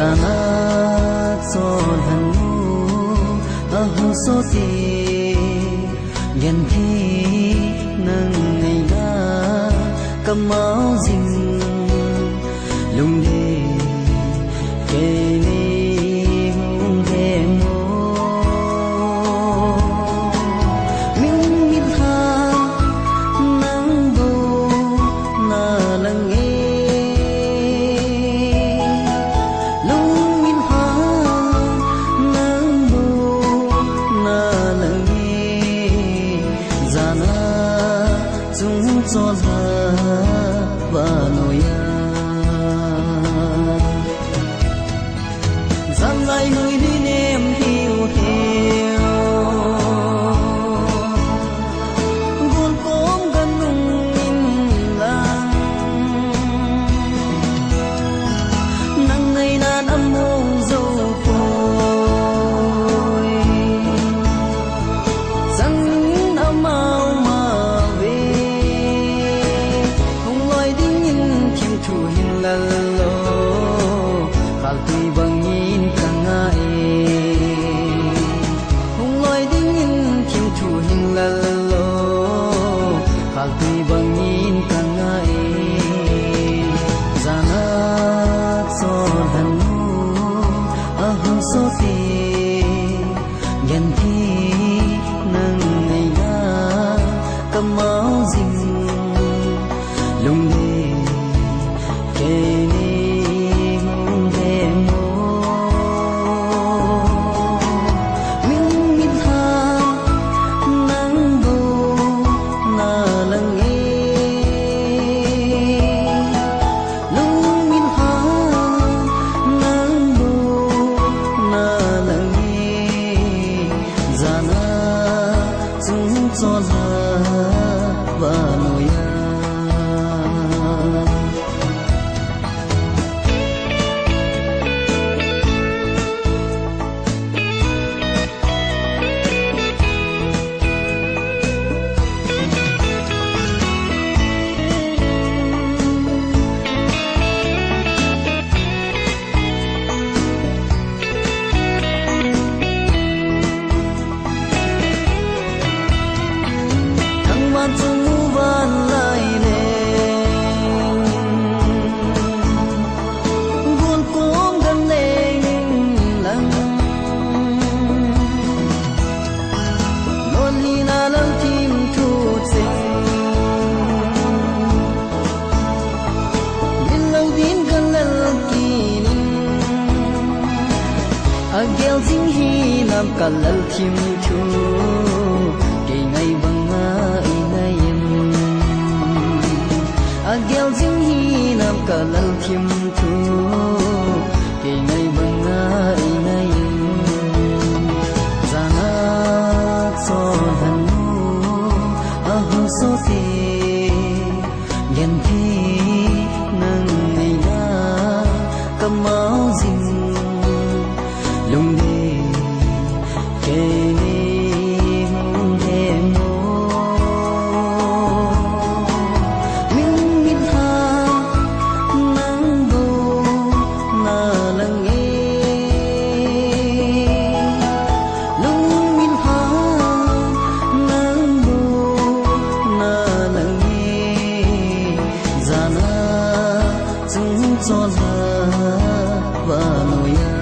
zana cho hanu ahu so ti yan thi nang ngày na kamau jing lung de ke ni hung he mo min mit ha nang bu na lang e lung min ha nang bu na lang e zana chung cho la ba no ya zan lai hui đi nem hiu hiu buồn cốm gần nung in lang nắng ngày nan âm mông dâu phôi răng âm mau mà về không nói đi nhìn chim thu hình là lo khal tui bang nhìn càng ngại không nói đi nhìn chim thu hình là lo khal tui bang nhìn càng ngại zana cho hanu ahu so ti yan thi nang ngày na kamau jing lung de ke ni hung he mo min mit ha nang bu na lang e lung min ha nang bu na lang e zana chung cho la ba no ya thăng man chung van lai lên buồn cốm gần lên lăng luôn hi na lăng tim thu sinh bin lâu din gần lăng kín agel jing hi nam ka lal tim thu ke ngày bang ai nay em agel jing hi nam ka lal tim thu ke ngày bang ai nay em zana cho hanu ahu so ti yan thi nang ngày na kamau jing lung de ke ni hung he mo min mit ha nang bu na lang e lung min ha nang bu na lang e zana chung cho la ba no ya